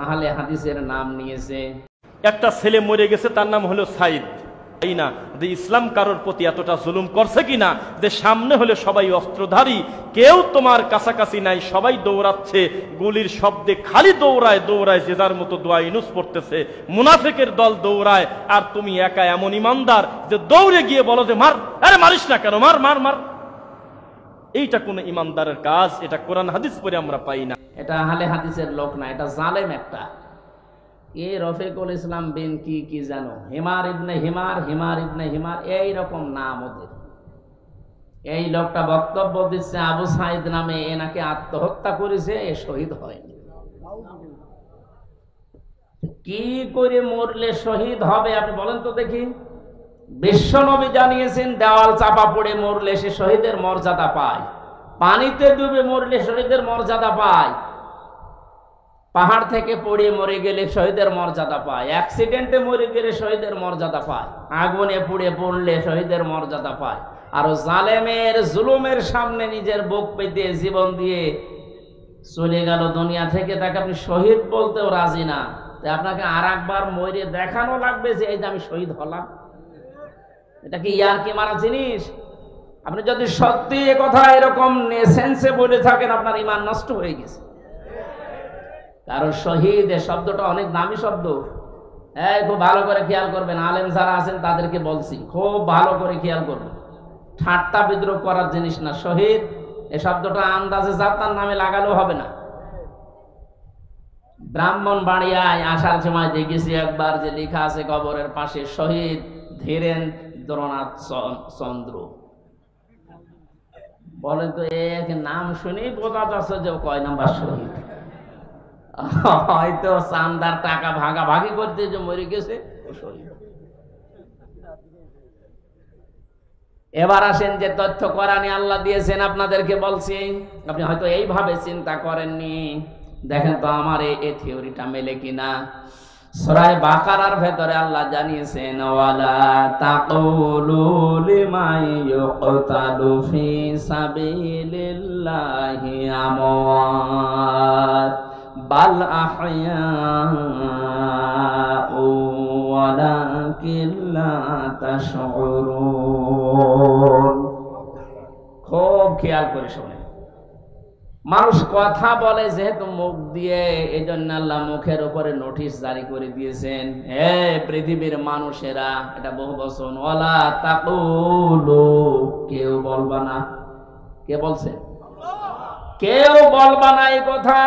আহলে হাদিসের নাম নিয়েছে। একটা ছেলে মরে গেছে, তার নাম হলো সাইদ। তাই না যে ইসলাম কারোর প্রতি এতটা জুলুম করছে কিনা যে সামনে হলে সবাই অস্ত্রধারী, কেউ তোমার কাছাকাছি নাই, সবাই দৌড়াচ্ছে, গুলির শব্দে খালি দৌড়ায় দৌড়ায়, যে যার মতো দোয়া ইনুস পড়তেছে, মুনাফিকের দল দৌড়ায়, আর তুমি একা এমন ইমানদার যে দৌড়ে গিয়ে বলো যে মার, আরে মারিস না কেন, মার মার মার। এইটা কোন ইমানদারের কাজ? এটা কোরআন হাদিস পড়ে আমরা পাই না। এটা আহলে হাদিসের লোক না, এটা জালেম একটা। এ রফিকুল ইসলাম বিন কি জানো, হিমার ইবনে হিমার, হিমার ইবনে হিমার, এইরকম নাম ওদের। এই লোকটা বক্তব্য দিচ্ছে আবু সাইদ নামে, এ নাকি আত্মহত্যা করেছে, এ শহীদ হয়নি। কি করে মরলে শহীদ হবে আপনি বলেন তো দেখি? বিশ্বনবী জানিয়েছেন দেওয়াল চাপা পড়ে মরলে সে শহীদের মর্যাদা পায়, পানিতে ডুবে মরলে শহীদের মর্যাদা পায়, পাহাড় থেকে পড়ে মরে গেলে শহীদের মর্যাদা পায়, অ্যাক্সিডেন্টে মরে গেলে শহীদের মর্যাদা পায়, আগুনে পুড়ে পড়লে শহীদের মর্যাদা পায়। আর জালেমের জুলুমের সামনে নিজের বুক পেতে জীবন দিয়ে চলে গেল দুনিয়া থেকে, তাকে আপনি শহীদ বলতেও রাজি না। তাই আপনাকে আর একবার মরে দেখানো লাগবে যে এই যে আমি শহীদ হলাম। এটা কি ইয়ার কি মারা জিনিস? আপনি যদি সত্যি এ কথা এরকম সেন্সে বলে থাকেন, আপনার ঈমান নষ্ট হয়ে গেছে। কারণ শহীদ এ শব্দটা অনেক দামি শব্দ। খুব ভালো করে খেয়াল করবেন, আলেম যারা আছেন তাদেরকে বলছি, খুব ভালো করে খেয়াল করবেন। ঠাট্টা বিদ্রোহ করার জিনিস না। শহীদ এ শব্দটা আন্দাজে যাত্রার নামে লাগালেও হবে না। ব্রাহ্মণবাড়িয়ায় আসার সময় দেখেছি একবার যে লেখা আছে কবরের পাশে, শহীদ ধীরেন্দ্রনাথ চন্দ্র। বলেন তো, এক নাম শুনেই বোঝা যাচ্ছে যে কয় নাম্বার শহীদ। হয়তো চান্দার টাকা ভাগাভাগি করতে যে মরে গেছে ও শহীদ। এবার আসেন যে তথ্য কোরআনে আল্লাহ দিয়েছেন, আপনাদেরকে বলছি, আপনি হয়তো এইভাবে চিন্তা করেননি। দেখেন তো আমার এই থিওরিটা মেলে কিনা। সূরা বাকারার ভেতরে আল্লাহ জানিয়েছেন, ওয়ালা তাকুলু লিমান ইউকতালু ফি সাবিলিল্লাহি আমওয়াত বাল আহইয়াউ ওয়ালাকিন লা তাশউরুন। খুব খেয়াল করে শুনেন। মানুষ কথা বলে যেহেতু মুখ দিয়ে, এই জন্য আল্লাহ মুখের উপরে নোটিশ জারি করে দিয়েছেন, হে পৃথিবীর মানুষেরা, এটা বহু বচন, ওয়ালা তাকুলু, কেউ বলবা না। কে বলছে? কেউ বলবা না এই কথা।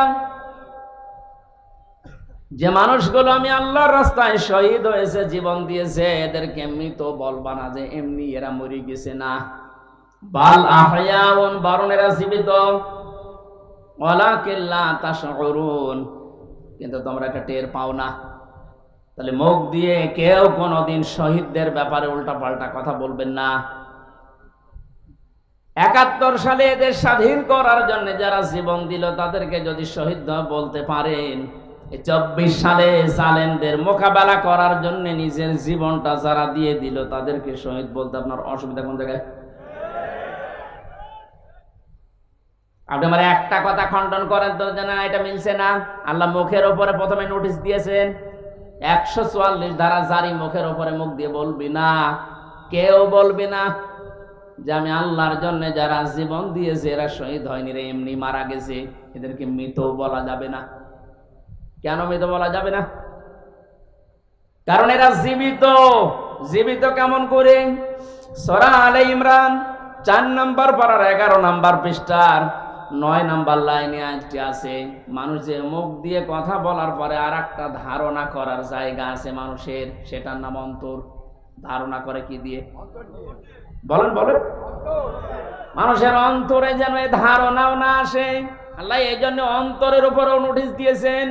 যে মানুষগুলো আমি আল্লাহর রাস্তায় শহীদ হয়েছে, জীবন দিয়েছে, এদেরকে মৃত বলবা না যে এমনি এরা মরে গেছে, না। বাল আহয়াউন, বরং এরা জীবিত। ওয়ালাকিন লা তাশউরুন, কিন্তু তোমরা এটা টের পাও না। তাহলে মুখ দিয়ে কেউ কোনোদিন শহীদদের ব্যাপারে উল্টাপাল্টা কথা বলবেন না। ৭১ সালে এদের স্বাধীন করার জন্য যারা জীবন দিল, তাদেরকে যদি শহীদ বলতে পারেন, ২৪ সালে জালেমদের মোকাবেলা করার জন্য নিজের জীবনটা যারা দিয়ে দিল, তাদেরকে শহীদ বলতে আপনার অসুবিধা কোন জায়গায়? আপনি আমার একটা কথা খণ্ডন করেন তো, যে না এটা মিলছে না। আল্লাহ মুখের ওপরে প্রথমে নোটিশ দিয়েছেন, ১৪৪ ধারা জারি, মুখের ওপরে মুখ দিয়ে বলবি না, কেউ বলবি না যে আমি আল্লাহর জন্য যারা জীবন দিয়েছে এরা শহীদ হয়নি রে, এমনি মারা গেছে, এদেরকে মৃত বলা যাবে না। কেন মৃত বলা যাবে না? কারণ এরা জীবিত। জীবিত কেমন করে? সূরা আলে ইমরান ৪ নম্বর পারার ১১ নম্বর পৃষ্ঠার ৯ নম্বর লাইনে আয়াতটি আছে, মানুষ যে মুখ দিয়ে কথা বলার পরে আর একটা ধারণা করার জায়গা আছে মানুষের, সেটার নাম অন্তর। ধারণা করে কি দিয়ে? বলেন বলেন। মানুষের অন্তরে যেন এই ধারণাও না আসে, আল্লাহ এই জন্য অন্তরের উপরেও নোটিশ দিয়েছেন,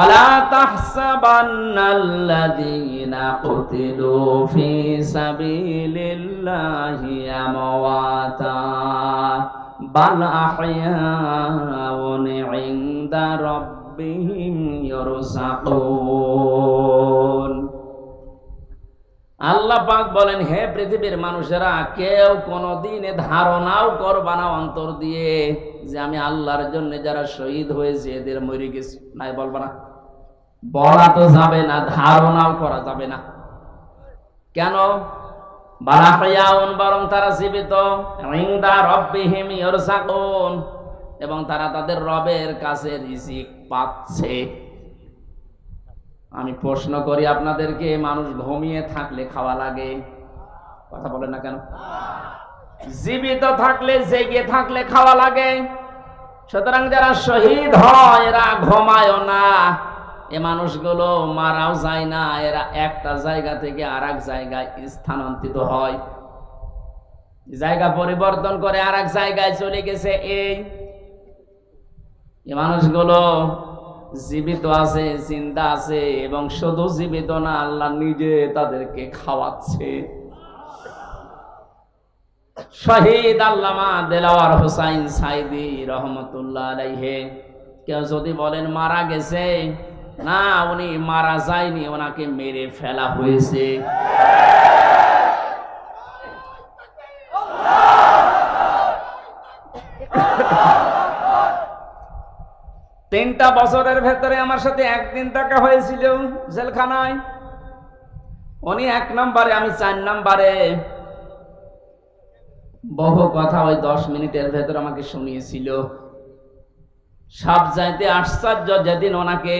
আলা তাহসাবান্নাল্লাযীনা কুতিলু ফি সাবিলিল্লাহি আমওয়াতা বাল আহইয়াউন ইনদা রাব্বিহিম ইরযাকুন। আল্লাহ পাক বলেন, হে পৃথিবীর মানুষেরা, কেউ কোনোদিন ধারণাও করবা না অন্তর দিয়ে যে আমি আল্লাহর জন্য যারা শহীদ হয়েছে এদের মরে গেছে, নাই বলবা না। বলা তো যাবে না, ধারণাও করা যাবে না। কেন? বালাহিয়াউন, বরং তারা জীবিত, ইনদা রাব্বিহিম ইয়ারযাকুন, এবং তারা তাদের রবের কাছে রিজিক পাচ্ছে। আমি প্রশ্ন করি আপনাদেরকে, মানুষ ঘুমিয়ে থাকলে খাওয়া লাগে? কথা বলেন না কেন? জীবিত থাকলে, জেগে থাকলে খাওয়া লাগে। সুতরাং যারা শহীদ হয় এরা ঘুমায়ও না, এ মানুষগুলো মারাও যায় না, এরা একটা জায়গা থেকে আর এক জায়গায় স্থানান্তরিত হয়, জায়গা পরিবর্তন করে আর এক জায়গায় চলে গেছে। এই মানুষগুলো জীবিত আছে, জিন্দা আছে, এবং শুধু জীবিত না, আল্লাহ নিজে তাদেরকে খাওয়াচ্ছে। শহীদ আল্লামা দেলাওয়ার হোসাইন সাইদি রহমতুল্লাহ আলাইহি, কেউ যদি বলেন মারা গেছে, না, উনি মারা যায়নি, ওনাকে মেরে ফেলা হয়েছে। 3টা বছরের ভেতরে আমার সাথে একদিন দেখা হয়েছিল জেলখানায়। উনি 1 নম্বরে, আমি 4 নম্বরে। বহু কথা ওই 10 মিনিটের ভেতর আমাকে শুনিয়েছিল। সব চাইতে আশ্চর্য, যেদিন ওনাকে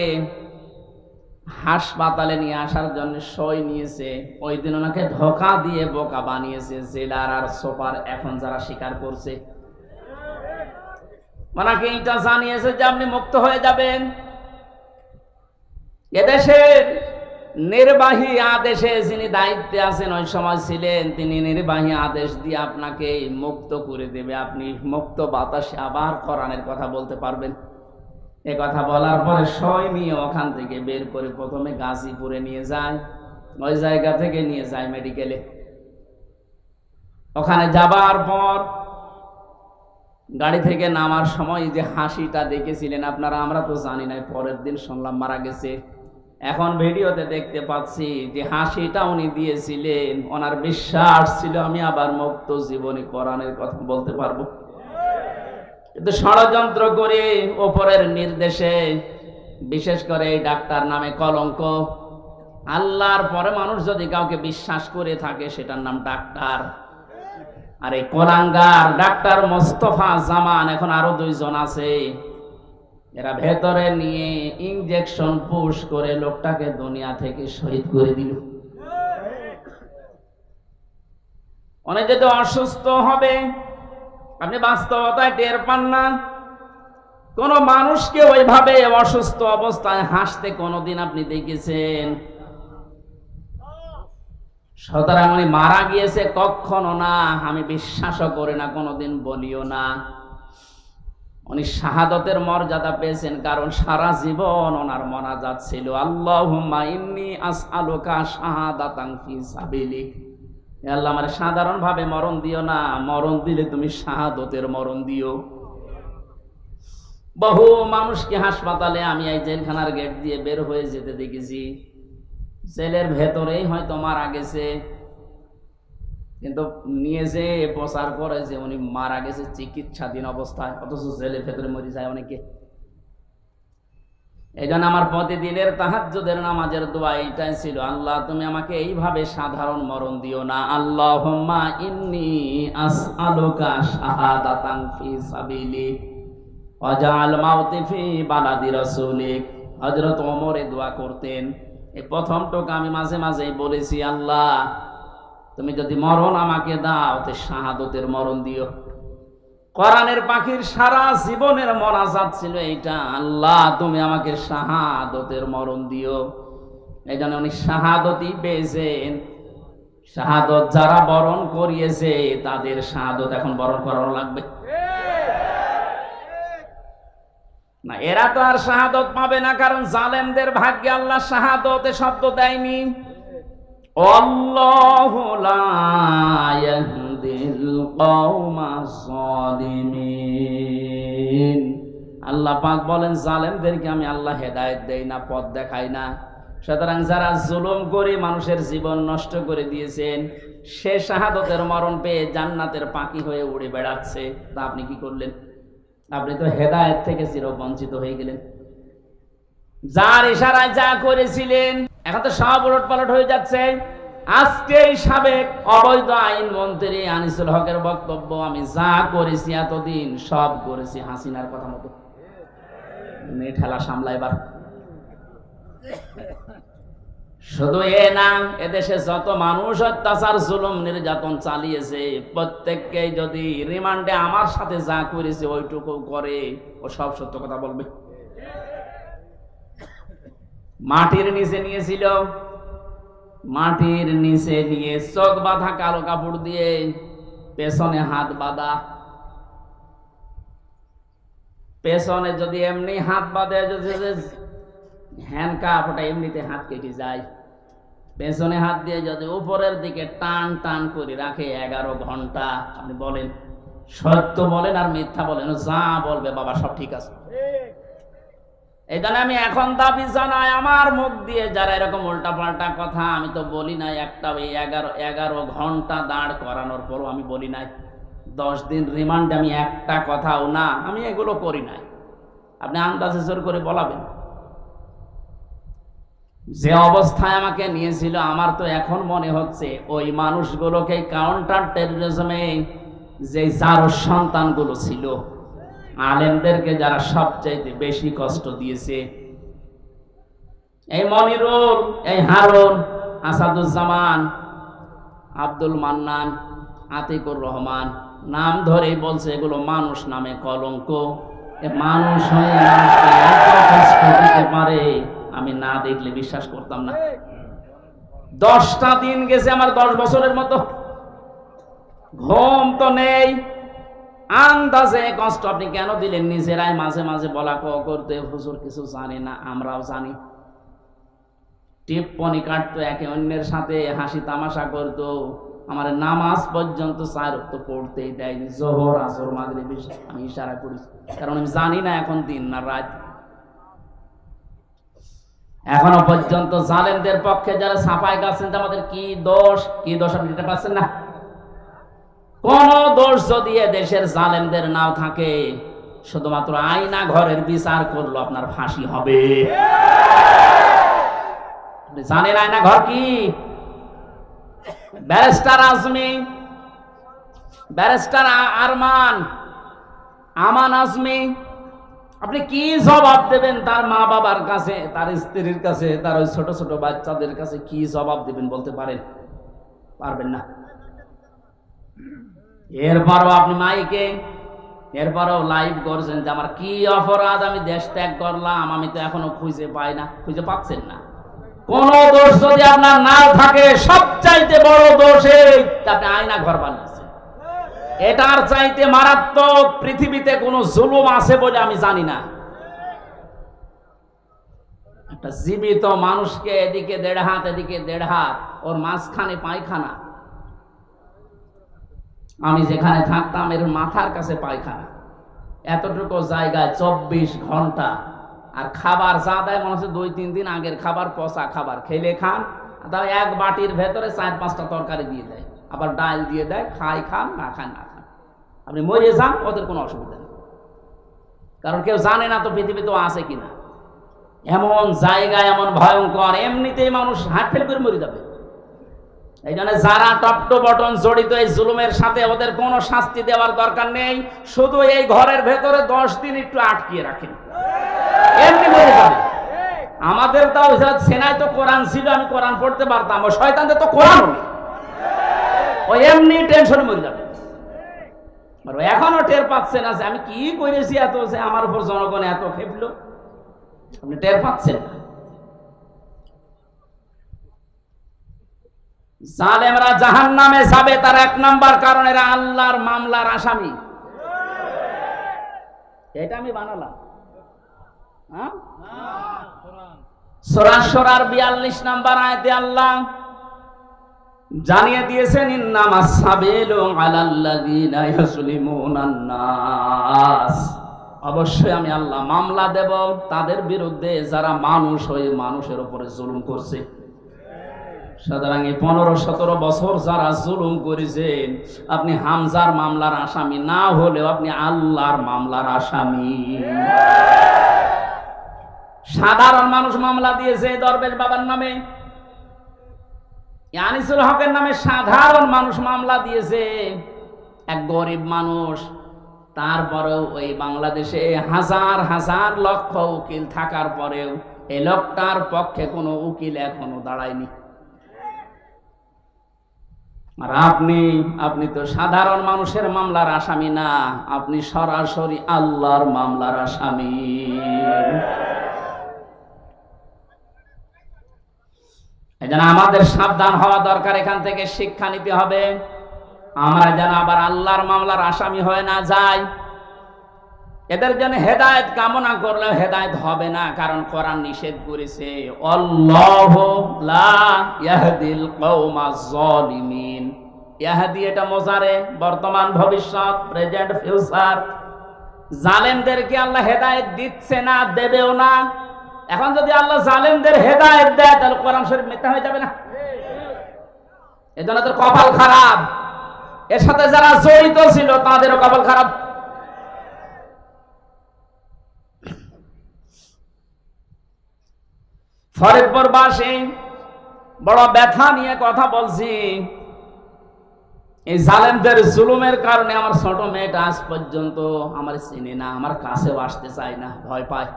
হাসপাতালে নিয়ে আসার জন্য সই নিয়েছে, ওই দিন ওনাকে ধোঁকা দিয়ে বোকা বানিয়েছে জেলার আর সুপার, এখন যারা স্বীকার করছে। ওনাকে এটা জানিয়েছে যে আপনি মুক্ত হয়ে যাবেন। এদেশের নির্বাহী আদেশে যিনি দায়িত্বে আছেন, ওই সময় ছিলেন, তিনি নির্বাহী আদেশ দিয়ে আপনাকে মুক্ত করে দেবে, আপনি মুক্ত বাতাসে আবার কোরআনের কথা বলতে পারবেন। এ কথা বলার পরে সই নিয়ে ওখান থেকে বের করে প্রথমে গাজীপুরে নিয়ে যায়, ওই জায়গা থেকে নিয়ে যায় মেডিকেলে। ওখানে যাবার পর গাড়ি থেকে নামার সময় যে হাসিটা দেখেছিলেন আপনারা, আমরা তো জানি না, পরের দিন শুনলাম মারা গেছে। এখন ভিডিওতে দেখতে পাচ্ছি যে হাসিটা উনি দিয়েছিলেন, ওনার বিশ্বাস ছিল আমি আবার মুক্ত জীবনে কোরআনের কথা বলতে পারবো। কিন্তু ষড়যন্ত্র করে ওপরের নির্দেশে, বিশেষ করে এই ডাক্তার নামে কলঙ্ক, আল্লাহর পরে মানুষ যদি কাউকে বিশ্বাস করে থাকে সেটার নাম ডাক্তার। আর এই কোলাঙ্গার ডাক্তার মোস্তফা জামান, এখন আরো 2 জন আছে, এরা ভেতরে নিয়ে ইনজেকশন পুশ করে লোকটাকে দুনিয়া থেকে শহীদ করে দিল। অনেক যদি অসুস্থ হবে, আপনি বাস্তবতায় টের পান না। কোন মানুষকে ওইভাবে অসুস্থ অবস্থায় হাসতে কোনোদিন আপনি দেখেছেন? সুতরাং উনি মারা গিয়েছে কখনো না, আমি বিশ্বাসও করি না, কোনোদিন বলিও না। উনি শাহাদতের মর্যাদা পেয়েছেন, কারণ সারা জীবন ওনার মোনাজাত ছিল আল্লাহুম্মা ইন্নী আসআলুকা শাহাদাতান ফি সাবিলিক। হে আল্লাহ, আমারে সাধারণ ভাবে মরণ দিও না, মরণ দিলে তুমি শাহাদতের মরণ দিও। বহু মানুষকে হাসপাতালে আমি এই জেলখানার গেট দিয়ে বের হয়ে যেতে দেখেছি, জেলের ভেতরেই হয়তো মারা গেছে, কিন্তু নিয়ে যে প্রচার করে যে উনি মারা গেছে চিকিৎসাধীন অবস্থায়, অথচ জেলের ভেতরে মরে যায় অনেকে। এই জন্য আমার প্রতিদিনের তাহাজ্জুদের নামাজের দোয়া এইটাই ছিল, আল্লাহ তুমি আমাকে এইভাবে সাধারণ মরণ দিও না। আল্লাহুম্মা ইন্নী আসআলুকা শাহাদাতান ফি সাবিলিক ওয়াজআল মাউতি ফি বালাদি রাসূলিক। হযরত ওমর এই দোয়া করতেন। এই প্রথম টোকা আমি মাঝে মাঝে বলেছি, আল্লাহ তুমি যদি মরণ আমাকে দাও তো শাহাদতের মরণ দিও। কোরআনের পাখির সারা জীবনের মোনাজাত ছিল এইটা, আল্লাহ তুমি আমাকে শাহাদতের মরণ দিও। এই জন্য উনি শাহাদতই পেয়েছেন। শাহাদত যারা বরণ করিয়েছে তাদের শাহাদত এখন বরণ করানো লাগবে না, এরা তো আর শাহাদত পাবে না, কারণ জালেমদের ভাগ্যে আল্লাহ শাহাদতে শব্দ দেয়নি। আল্লাহু লা ইয়াহদিল কওমাস সালিমিন। আল্লাহ পাক বলেন জালেমদেরকে আমি আল্লাহ হেদায়েত দেই না, পথ দেখাই না। সুতরাং যারা জুলুম করে মানুষের জীবন নষ্ট করে দিয়েছেন, সে শাহাদতের মরণ পেয়ে জান্নাতের পাখি হয়ে উড়ে বেড়াচ্ছে, তা আপনি কি করলেন? আপনি তো হেদায়েত থেকে চিরবঞ্চিত হয়ে গেলেন। যার ইশারায় যা করেছিলেন, এখন তো সব উলটপালট হয়ে যাচ্ছে। আজকে সাবেক অবৈধ আইন মন্ত্রী আনিসুল হকের বক্তব্য, আমি যা করেছি এতদিন সব করেছি হাসিনার কথা মতো। ঠেলা সামলা এবার। শুধু এ না, এদেশে যত মানুষ অত্যাচার জুলুম নির্যাতন চালিয়েছে প্রত্যেককে যদি রিমান্ডে আমার সাথে যা করেছে ওইটুকু করে, ও সব সত্য কথা বলবে। মাটির নিচে নিয়েছিল, মাটির নিচে নিয়ে চোখ বাঁধা কালো কাপড় দিয়ে, পেছনে হাত বাঁধা। পেছনে যদি এমনি হাত বাঁধে, হ্যান্ডকাপ, ওটা এমনিতে হাত কেটে যায়। পেছনে হাত দিয়ে যদি উপরের দিকে টান টান করে রাখে 11 ঘন্টা, আপনি বলেন সত্য বলেন আর মিথ্যা বলেন, যা বলবে বাবা সব ঠিক আছে। এই জন্য আমি এখন দাবি জানাই, আমার মুখ দিয়ে যারা এরকম উল্টা পাল্টা কথা, আমি তো বলি নাই একটা 11 ঘন্টা দাঁড় করানোর পরও আমি বলি নাই 10 দিন রিমান্ডে, আমি একটা কথাও না, আমি এগুলো করি নাই। আপনি আন্দাজে জোর করে বলাবেন। যে অবস্থায় আমাকে নিয়েছিল, আমার তো এখন মনে হচ্ছে ওই মানুষগুলোকে কাউন্টার টেররিজমে যে যার সন্তানগুলো ছিল, আলেমদেরকে যারা সবচাইতে বেশি কষ্ট দিয়েছে, এই মনিরুল, এই হারুন, আসাদুজ্জামান, আব্দুল মান্নান, আতিকুর রহমান, নাম ধরেই বলছে এগুলো মানুষ নামে কলঙ্ক। মানুষ হয়ে মানুষকে এত কষ্ট দিতে পারে, আমি না দেখলে বিশ্বাস করতাম না। 10টা দিন গেছে আমার 10 বছরের মতো, ঘুম তো নেই। আন্দাজে কষ্ট আপনি কেন দিলেন? নিজেরাই মাঝে মাঝে বলা করতে, হুজুর কিছু জানি না, আমরাও জানি। টিপ্পনি কাটতো, একে অন্যের সাথে হাসি তামাশা করতো। আমার নামাজ পর্যন্ত 4 ওয়াক্ত পড়তেই দেয়নি, জোহর আসর মাগরিব আমি ইশারায় পড়ি, কারণ আমি জানি না এখন দিন না রাত। এখনো পর্যন্ত জালেমদের পক্ষে যারা ছাপায় গেছেন, আমাদের কি দোষ আপনি দিতে পারছেন না? কোন দোষ যদি দেশের জালেমদের নাও থাকে, শুধুমাত্র আয়না ঘরের বিচার করলো আপনার ফাঁসি হবে। জানেন আয়না ঘর কি? ব্যারিস্টার আজমি, ব্যারিস্টার আমান আজমি, আপনি কি জবাব দেবেন তার মা বাবার কাছে, তার স্ত্রীর কাছে, তার ওই ছোট ছোট বাচ্চাদের কাছে কি জবাব দেবেন বলতে পারেন? পারবেন না। এরপরও আপনি মাইকে, এরপরও লাইভ করছেন যে আমার কি অপরাধ, আমি দেশ ত্যাগ করলাম, আমি তো এখনো খুঁজে পাই না। খুঁজে পাচ্ছেন না। কোন দোষ যদি আপনার না থাকে, সবচাইতে বড় দোষ আপনি আয়না ঘর বানিয়েছেন। এটার চাইতে মারাত্মক পৃথিবীতে কোন জুলুম আছে বলে আমি জানি না। একটা জীবিত মানুষকে এদিকে 1.5 হাত, এদিকে 1.5 হাত, ওর মাঝখানে পায়খানা। আমি যেখানে থাকতাম এর মাথার কাছে পায়খানা, এতটুকু জায়গায় 24 ঘন্টা। আর খাবার যা দেয় মনে হচ্ছে 2-3 দিন আগের খাবার, পচা খাবার। খেলে খান, তাও এক বাটির ভেতরে 4-5টা তরকারি দিয়ে দেয়, আবার ডাল দিয়ে দেয়, খান না খান না খান, আপনি মরে যান, ওদের কোনো অসুবিধা নেই। কারণ কেউ জানে না তো পৃথিবীতে আছে কিনা। এমন জায়গায় এমন ভয়ঙ্কর, এমনিতেই মানুষ হার্ট ফেল করে মরে যাবে। এই জন্য যারা টপ বটন জড়িত এই জুলুমের সাথে, ওদের কোনো শাস্তি দেওয়ার দরকার নেই। শুধু এই ঘরের ভেতরে 10 দিন একটু আটকিয়ে রাখেন, এমনি মরে যাবে। আমাদের তাও সেনায় তো কোরআন ছিল, আমি কোরআন পড়তে পারতাম, ওই শয়তানদের তো কোরআন নেই, ও এমনি টেনশনে মরে যাবে। এখনো টের পাচ্ছেন আছে আমি কি করেছি, এত আমার উপর জনগণ এত খেপলো, আপনি টের পাচ্ছেন না। জালেমরা জাহান্নামে যাবে, তার 1 নাম্বার কারণ এরা আল্লাহর মামলার আসামি। এটা আমি বানালাম। সূরা শুরার 42 নাম্বার আয়াতে আল্লাহ জানিয়ে দিয়েছেন, ইন্নামাস সাবিলু আলাল্লাযিনা ইয়াসলিমুনান নাস, অবশ্যই আমি আল্লাহ মামলা দেব তাদের বিরুদ্ধে যারা মানুষ হয়ে মানুষের উপরে জুলুম করছে। সুতরাং এই 15-17 বছর যারা জুলুম করেছেন, আপনি হামজার মামলার আসামি না হলেও আপনি আল্লাহর মামলার আসামি। সাধারণ মানুষ মামলা দিয়েছে দরবেশ বাবার নামে, আনিসুল হকের নামে সাধারণ মানুষ মামলা দিয়েছে, এক গরিব মানুষ। তারপরেও ওই বাংলাদেশে হাজার হাজার লক্ষ উকিল থাকার পরেও এই লোকটার পক্ষে কোনো উকিল এখনো দাঁড়ায়নি। আর আপনি তো সাধারণ মানুষের মামলার আসামি না, আপনি সরাসরি আল্লাহর মামলার আসামি। এজন্য আমাদের সাবধান হওয়া দরকার, এখান থেকে শিক্ষা নিতে হবে, আমরা যেন আবার আল্লাহর মামলার আসামি হয়ে না যাই। এদের জন্য হেদায়েত কামনা করলেও হেদায়েত হবে না, কারণ কোরআন নিষেধ করেছে, আল্লাহু লা ইয়াহদিল কওমাজ জালিমিন। ইয়াহদি এটা মুজারে, বর্তমান ভবিষ্যৎ, প্রেজেন্ট ফিউচার। জালেমদেরকে আল্লাহ হেদায়েত দিচ্ছে না, দেবেও না। এখন যদি আল্লাহ জালেমদের হেদায়েত দেয় তাহলে কোরআন শরীফ মিথ্যা হয়ে যাবে না? এজন্য তো কপাল খারাপ, এর সাথে যারা জড়িত ছিল তাদেরও কপাল খারাপ। ফরিদপুরবাসী বড় ব্যথা নিয়ে কথা বলছি। এই জালেমদের জুলুমের কারণে আমার ছোট মেয়েটা আজ পর্যন্ত আমার চিনে না, আমার কাছেও আসতে চায় না, ভয় পায়।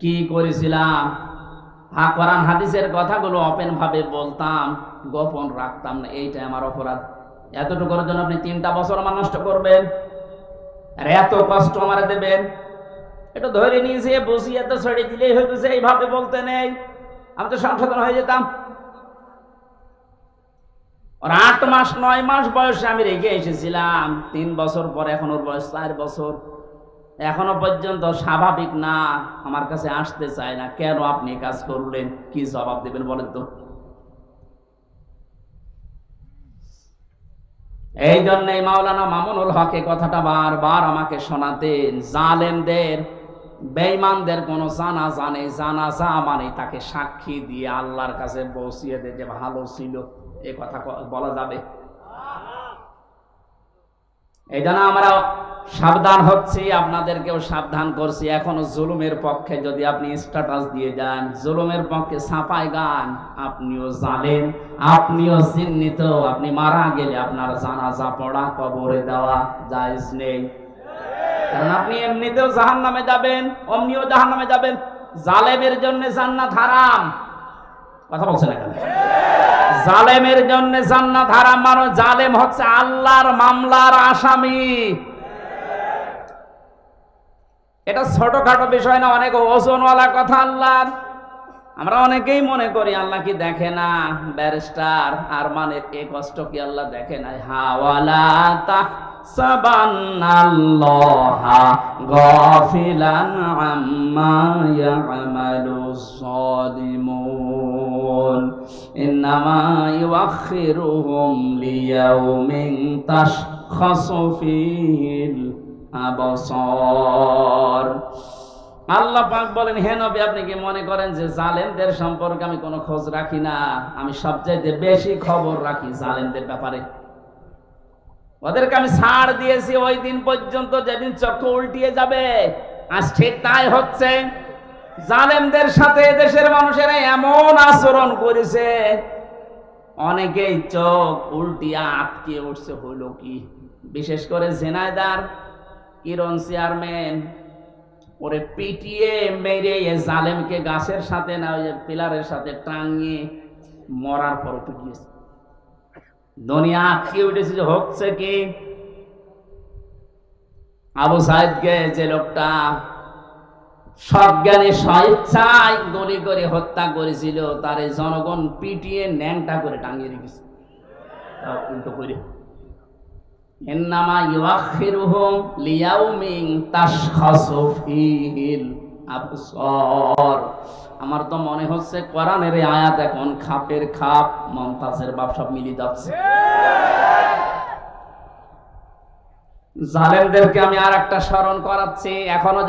কি করেছিলাম? কোরআন হাদিসের কথাগুলো ওপেন ভাবে বলতাম, গোপন রাখতাম না, এইটাই আমার অপরাধ। এতটুকুর জন্য আপনি 3টা বছর আমার নষ্ট করবেন আর এত কষ্ট আমার দেবেন? এটা ধরে নিয়েছে, বুঝিয়ে তো ছেড়ে দিলেই হইতেছে, এইভাবে বলতে নেই, আমি তো সংশোধন হয়ে যেতাম। ওর 8 মাস 9 মাস বয়সে আমি রেখে এসেছিলাম, 3 বছর পরে এখন ওর বয়স 4 বছর, এখনো পর্যন্ত স্বাভাবিক না, আমার কাছে আসতে চায় না। কেন আপনি কাজ করলেন? কি জবাব দেবেন বলেন তো? এই জন্যই মাওলানা মামুনুল হক কথাটা বারবার আমাকে শোনাতেন, জালেমদের বেঈমানদের কোনো জানাজা নেই, জানাজা মানে তাকে সাক্ষী দিয়ে আল্লাহর কাছে পৌঁছিয়ে দে যে ভালো ছিল, এই কথা বলা যাবে? এই জন্য আমরা সাবধান হচ্ছি, আপনাদেরকেও সাবধান করছি। এখনো জুলুমের পক্ষে যদি আপনি স্ট্যাটাস দিয়ে যান, জুলুমের পক্ষে ছাপায় গান, আপনিও জানেন, আপনিও চিহ্নিত, আপনি মারা গেলে আপনার জানাজা পড়া, কবরে দেওয়া জায়েজ নেই। কারণ আপনি এমনিতেও জাহান্নামে যাবেন, অমনিও জাহান্নামে যাবেন। জালেমের জন্য জান্নাত হারাম। কথা বলছেন এখানে? জালেমের জন্য জান্নাত হারাম, মানে জালেম হচ্ছে আল্লাহর মামলার আসামি। এটা ছোটখাটো বিষয় না, অনেক ওজনওয়ালা কথা আল্লাহর। আমরা অনেকেই মনে করি আল্লাহ কি দেখে না, ব্যারিস্টার আর মানে এই কষ্ট কি আল্লাহ দেখে না? হাওয়ালা তাহসাবান্নাল্লাহা গাফিলান আম্মা ইয়ামালুজ যালিমুন, ইন্নামা ইউআখিরুহুম লিয়াউমিন তাশখাসু ফীহিল আবসার। আল্লাহ পাক বলেন, হে নবী, আপনি কি মনে করেন যে জালেমদের সম্পর্কে আমি কোনো খোঁজ রাখি না? আমি সবচাইতে বেশি খবর রাখি জালেমদের ব্যাপারে। ওদেরকে আমি ছাড় দিয়েছি ওই দিন পর্যন্ত যেদিন চক্ষু উল্টিয়ে যাবে। আজ ঠিক তাই হচ্ছে। জালেমদের সাথে দেশের মানুষেরা এমন আচরণ করেছে, অনেকেই চোখ উল্টিয়া আটকে উঠছে। হইল কি? বিশেষ করে ঝিনাইদহ কিরণ চেয়ারম্যান, ওরে পিটিয়ে মেরে জালেমকে গাছের সাথে না ওই পিলারের সাথে টাঙিয়ে মরার পর পিটিয়েছে। দুনিয়া আটকে উঠেছে যে হচ্ছে কি? আবু সাইদকে যে লোকটা সজ্ঞানে স্বেচ্ছায় গুলি করে হত্যা করেছিল, তার জনগণ পিটিয়ে ন্যাংটা করে টাঙিয়ে রেখেছে। উল্টো করে ইন্নামা ইউআখিরুহুম লিয়াউমিন তাশখাসু ফীহিল আবসার। আমার তো মনে হচ্ছে কোরআনের এই আয়াত এখন খাপের খাপ, মমতাজের বাপ সব মিলিয়ে যাচ্ছে। জালেমদেরকে আমি আর একটা স্মরণ করাচ্ছি, এখনো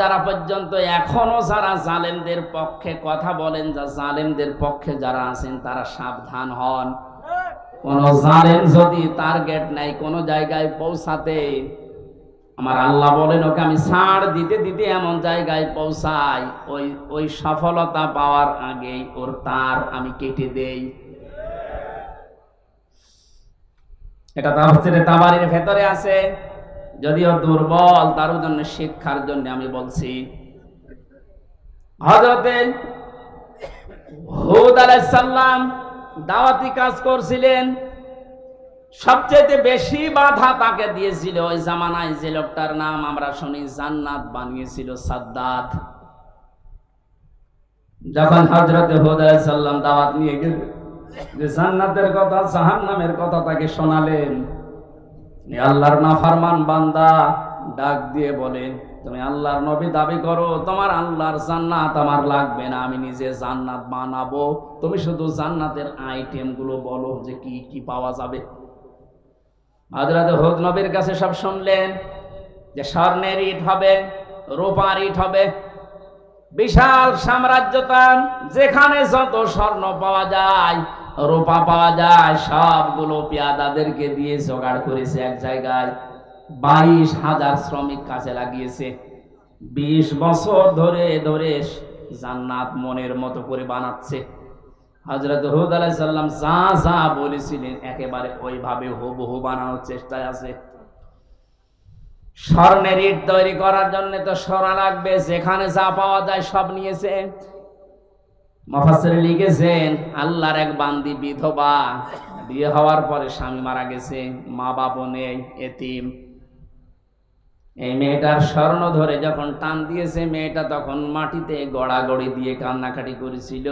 যারা জালেমদের পক্ষে কথা বলেন, যা জালেমদের পক্ষে যারা আছেন তারা সাবধান হন। কোন জালেম যদি টার্গেট নাই কোন জায়গায় পৌঁছাতে, আমার আল্লাহ বলেন ওকে আমি ছাড় দিতে দিতে এমন জায়গায় পৌঁছাই, ওই সফলতা পাওয়ার আগেই ওর তার আমি কেটে দেই। এটা তাফসীরে তাবারীর ভেতরে আছে, যদিও দুর্বল, তার জন্য শিক্ষার জন্য আমি বলছি। হযরতে হুদ আলাইহিস সালাম দাওয়াতি কাজ করছিলেন, সবচেয়ে বেশি বাধা তাকে দিয়েছিল ওই জামানায় যে লোকটার নাম আমরা শুনি জান্নাত বানিয়েছিল, সাদ্দাত। যখন হযরতে হুদ আলাইহিস সালাম দাওয়াত নিয়ে গেলেন, যে জান্নাতের কথা জাহান্নামের কথা তাকে শোনালেন, আল্লাহর নাফরমান বান্দা ডাক দিয়ে বলে, তুমি আল্লাহর নবী দাবি করো, তোমার আল্লাহর জান্নাত আমার লাগবে না, আমি নিজে জান্নাত বানাবো, তুমি শুধু জান্নাতের আইটেম গুলো বলো যে কি কি পাওয়া যাবে। হযরতে হুদ নবীর কাছে সব শুনলেন, যে স্বর্ণের ইট হবে, রূপার ইট হবে, বিশাল সাম্রাজ্য তার, যেখানে যত স্বর্ণ পাওয়া যায়, রূপা পাওয়া যায়, সবগুলো পেয়াদাদেরকে দিয়ে জোগাড় করেছে এক জায়গায়। 22,000 শ্রমিক কাজে লাগিয়েছে, 20 বছর ধরে ধরে জান্নাত মনের মতো করে বানাচ্ছে। হযরত হুদ আলাইহিস সালাম যা যা বলেছিলেন একেবারে ওইভাবে হুবহু বানানোর চেষ্টায় আছে। স্বর্ণের ইট তৈরি করার জন্য তো সোনা লাগবে, যেখানে যা পাওয়া যায় সব নিয়েছে। মুফাসসির লিখেছেন, আল্লাহর এক বান্দি বিধবা, বিয়ে হওয়ার পরে স্বামী মারা গেছে, মা বাবা নেই, এতিম। এই মেয়েটার স্বর্ণ ধরে যখন টান দিয়েছে, মেয়েটা তখন মাটিতে গড়াগড়ি দিয়ে কান্নাকাটি করেছিল,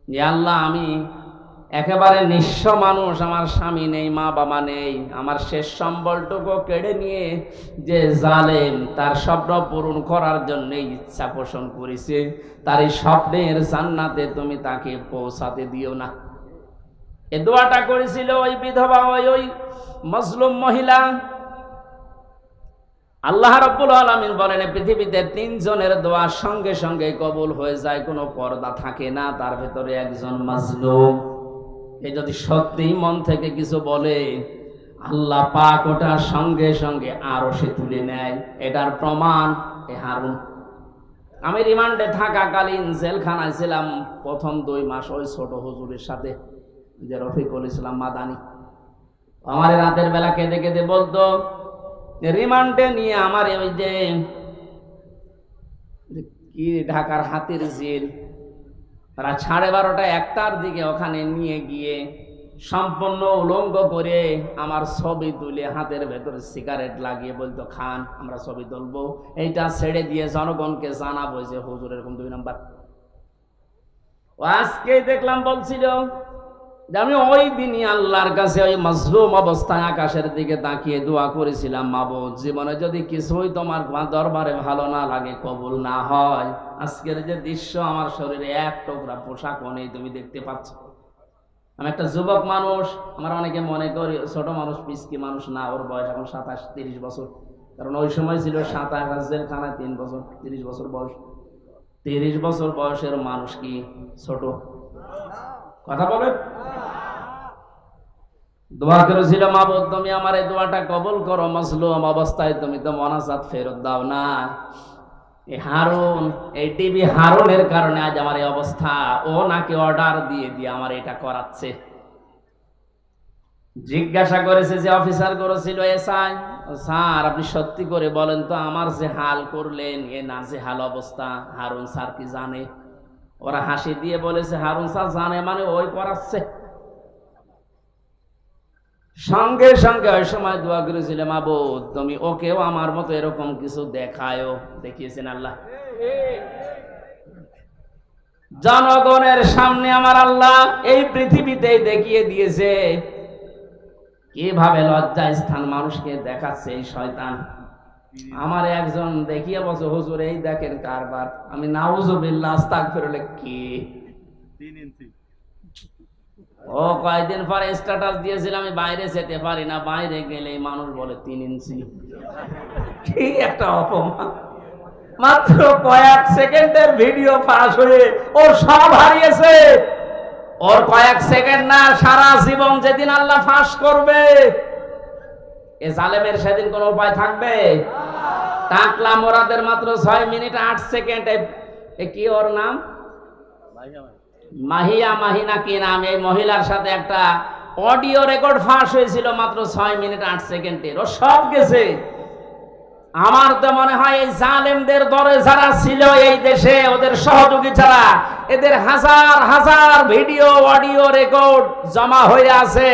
যে আল্লাহ আমি একেবারে নিঃস্ব মানুষ, আমার স্বামী নেই, মা বাবা নেই, আমার শেষ সম্বলটুকু কেড়ে নিয়ে যে জালেম তার স্বপ্ন পূরণ করার জন্য ইচ্ছা পোষণ করেছে, তার এই স্বপ্নের জান্নাতে তুমি তাকে পৌঁছাতে দিও না। এই দোয়াটা করেছিল ওই বিধবা, ওই মজলুম মহিলা। আল্লাহ রাব্বুল আলামিন বলেন, পৃথিবীতে 3 জনের দোয়া সঙ্গে সঙ্গে কবুল হয়ে যায়, কোনো পর্দা থাকে না, তার ভেতরে একজন মাজলুম। এই যদি সত্যিই মন থেকে কিছু বলে, আল্লাহ পাক ওটা সঙ্গে সঙ্গে আরশে তুলে নেয়। এটার প্রমাণ এ হারুন। আমি রিমান্ডে থাকাকালীন জেলখানায় ছিলাম প্রথম 2 মাস, ওই ছোট হুজুরের সাথে, যে রফিকুল ইসলাম মাদানী। আমার রাতের বেলা কেঁদে কেঁদে বলতো, রিমান্ডে নিয়ে আমার ওই যে কি ঢাকার হাতির জেল, রাত 12:30টা 1টার দিকে ওখানে নিয়ে গিয়ে সম্পূর্ণ উলঙ্গ করে আমার ছবি তুলে হাতের ভেতরে সিগারেট লাগিয়ে বলতো, খান, আমরা ছবি তুলবো, এইটা ছেড়ে দিয়ে জনগণকে জানাবো যে হুজুর এরকম 2 নাম্বার। আজকে দেখলাম বলছিল যে আমি ওই দিনই আল্লাহর কাছে ওই মাজলুম অবস্থায় আকাশের দিকে তাকিয়ে দোয়া করেছিলাম, মাবুদ জীবনে যদি কিছুই তোমার দরবারে ভালো না লাগে, কবুল না হয়, আজকের যে দৃশ্য, আমার শরীরে 1 টুকরা পোশাকও নেই, তুমি দেখতে পাচ্ছ। আমি একটা যুবক মানুষ, আমার অনেকে মনে করি ছোট মানুষ, পিসকি মানুষ না, ওর বয়স এখন 27-30 বছর, কারণ ওই সময় ছিল 27 জেলখানায় 3 বছর, 30 বছর বয়স। 30 বছর বয়সের মানুষ কি ছোট? কথা বলেন। দোয়া করেছিল, মাবুদ তুমি আমার এই দোয়াটা কবুল করো, মাজলুম অবস্থায় তুমি তো মোনাজাত ফেরত দাও না। এই হারুন, এই টিভি হারুনের কারণে আজ আমার এই অবস্থা। ও নাকি অর্ডার দিয়ে দিয়ে আমার এটা করাচ্ছে। জিজ্ঞাসা করেছে যে অফিসার করেছিল, এসআই স্যার আপনি সত্যি করে বলেন তো, আমার যে হাল করলেন, এ নাজেহাল অবস্থা, হারুন স্যার কি জানে? ওরা হাসি দিয়ে বলেছে, হারুন স্যার জানে মানে ওই করাচ্ছে। সঙ্গে সঙ্গে ওই সময় দোয়া করেছিল, মাবুদ তুমি ওকেও আমার মতো এরকম কিছু দেখায়ও। দেখিয়েছেন আল্লাহ জনগণের সামনে, আমার আল্লাহ এই পৃথিবীতেই দেখিয়ে দিয়েছে কিভাবে লজ্জা স্থান মানুষকে দেখাচ্ছে এই শয়তান। আমার একজন দেখিয়ে বলছে, হুজুর এই দেখেন কারবার। আমি নাউজুবিল্লাহ আস্তাগফিরুল্লাহ, কি 3 ইঞ্চি। ও কয়েকদিন পরে স্ট্যাটাস দিয়েছিল, আমি বাইরে যেতে পারি না, বাইরে গেলে মানুষ বলে 3 ইঞ্চি। কি একটা অপমান! মাত্র কয়েক সেকেন্ডের ভিডিও ফাঁস হয়ে ওর সব হারিয়েছে। ওর কয়েক সেকেন্ড না, সারা জীবন যেদিন আল্লাহ ফাঁস করবে, এ জালেমের সেদিন কোনো উপায় থাকবে? টাকলা মোরাদের মাত্র 6 মিনিট 8 সেকেন্ড। কি ওর নাম? মাহিনা কি নাম? এই মহিলার সাথে একটা অডিও রেকর্ড ফাঁস হয়েছিল মাত্র 6 মিনিট 8 সেকেন্ডের। ও সব গেছে। আমার তো মনে হয় এই জালেমদের দরে যারা ছিল এই দেশে, ওদের সহযোগী ছাড়া, এদের হাজার হাজার ভিডিও অডিও রেকর্ড জমা হয়ে আছে।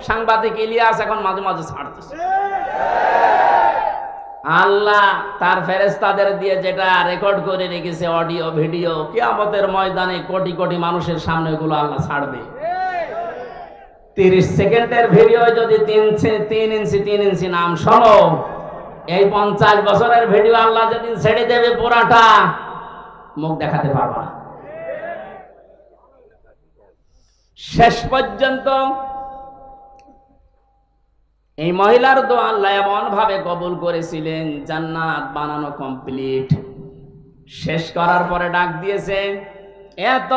সাংবাদিক ইলিয়াস এখন মাঝে মাঝে ছাড়তেছে। আল্লাহ তার ফেরেশতাদের দিয়ে যেটা রেকর্ড করে রেখেছে অডিও ভিডিও, কিয়ামতের ময়দানে কোটি কোটি মানুষের সামনে এগুলো আল্লাহ ছাড়বে। 30 সেকেন্ডের ভিডিও যদি 3 ইঞ্চি নাম শোনো, এই 50 বছরের ভিডিও আল্লাহ যেদিন ছেড়ে দেবে পুরাটা, মুখ দেখাতে পারবা না। শেষ পর্যন্ত এই মহিলার দোয়া আল্লাহ এমন ভাবে কবুল করেছিলেন, জান্নাত বানানো কমপ্লিট। শেষ করার পরে ডাক দিয়েছে, এত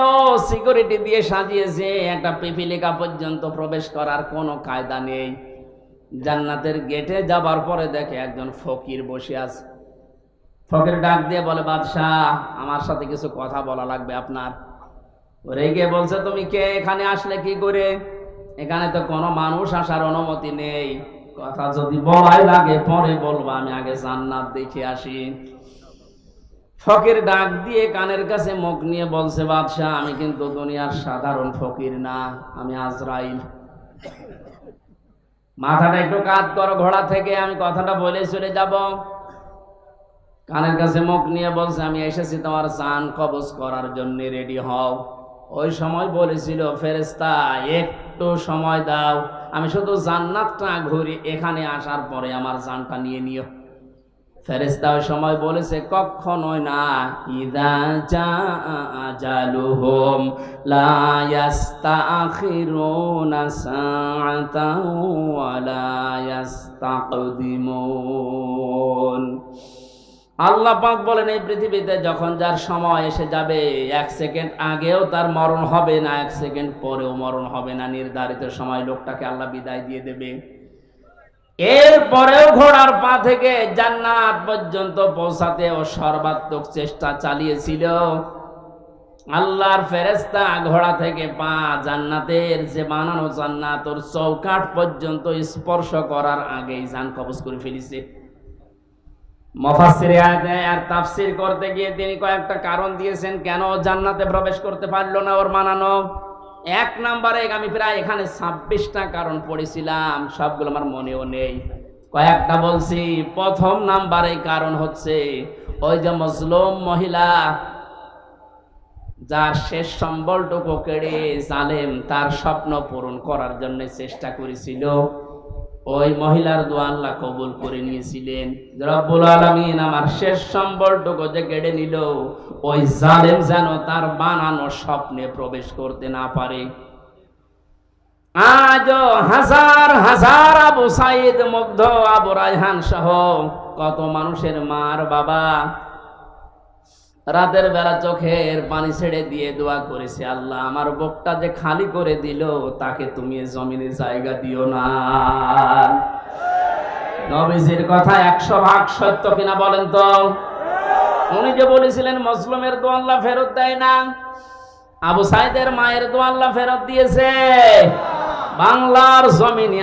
সিকিউরিটি দিয়ে সাজিয়েছে, একটা পিপিলিকা পর্যন্ত প্রবেশ করার কোনো কায়দা নেই। জান্নাতের গেটে যাবার পরে দেখে একজন ফকির বসে আছে। ফকির ডাক দিয়ে বলে, বাদশাহ আমার সাথে কিছু কথা বলা লাগবে আপনার। রেগে বলছে, তুমি কে? এখানে আসলে কি করে? এখানে তো কোনো মানুষ আসার অনুমতি নেই। কথা যদি বলাই লাগে পরে বলবো, আমি আগে জান্নাত দেখে আসি। ফকির ডাক দিয়ে কানের কাছে মুখ নিয়ে বলছে, বাদশাহ আমি কিন্তু দুনিয়ার সাধারণ ফকির না, আমি আজরাইল। মাথাটা একটু কাত করো ঘোড়া থেকে, আমি কথাটা বলে চলে যাব। কানের কাছে মুখ নিয়ে বলছে, আমি এসেছি তোমার জান কবজ করার জন্য, রেডি হও। ওই সময় বলেছিল ফেরেশতা, একটু সময় দাও, আমি শুধু জান্নাতটা ঘুরি, এখানে আসার পরে আমার জানটা নিয়ে নিও। ফেরেশতা ওই সময় বলেছে, কখনোই না। ইযা জাআ আজালুহুম লা ইস্তাখিরুনা সাআতান ওয়া লা ইস্তাকদিমুন। আল্লাহ পাক বলেন, এই পৃথিবীতে যখন যার সময় এসে যাবে, 1 সেকেন্ড আগেও তার মরণ হবে না, 1 সেকেন্ড পরেও মরণ হবে না। নির্ধারিত সময় লোকটাকে আল্লাহ বিদায় দিয়ে দেবে। এরপরেও ঘোড়ার পা থেকে জান্নাত পর্যন্ত পৌঁছাতে ও সর্বাত্মক চেষ্টা চালিয়েছিল। আল্লাহর ফেরেশতা ঘোড়া থেকে পা জান্নাতের যে বানানো জান্নাত, ওর চৌকাঠ পর্যন্ত স্পর্শ করার আগেই জান কবজ করে ফেলেছে। মুফাসসিরে আর তাফসীর করতে গিয়ে তিনি কয়েকটা কারণ দিয়েছেন কেন জান্নাতে প্রবেশ করতে পারলো না ওর বানানো। 1 নম্বরে আমি প্রায় এখানে 26টা কারণ পড়েছিলাম, সবগুলো আমার মনেও নেই, কয়েকটা বলছি। প্রথম নাম্বারে কারণ হচ্ছে ওই যে মজলুম মহিলা, যার শেষ সম্বলটুকু কেড়ে জালেম তার স্বপ্ন পূরণ করার জন্য চেষ্টা করেছিল, ওই মহিলার দোয়া আল্লাহ কবুল করে নিয়েছিলেন। রব্বুল আলামিন আমার শেষ সম্বলটুকু যে কেড়ে নিল, ওই জালেম যেন তার বানানো স্বপ্নে প্রবেশ করতে না পারে। আজও হাজার হাজার আবু সাইদ, মুগ্ধ, আবু রায়হান সহ কত মানুষের মার বাবা রাতের বেলা চোখের পানি ছেড়ে দিয়ে দোয়া করেছে, আল্লাহ আমার বুকটা যে খালি করে দিল, তাকে তুমি জমিনে জায়গা দিও না। নবীজির কথা 100% সত্য কিনা বলেন তো? উনি যে বলেছিলেন মজলুমের দোয়া আল্লাহ ফেরত দেয় না, আবু সাইদের মায়ের দোয়া আল্লাহ ফেরত দিয়েছে। বাংলার জমিনে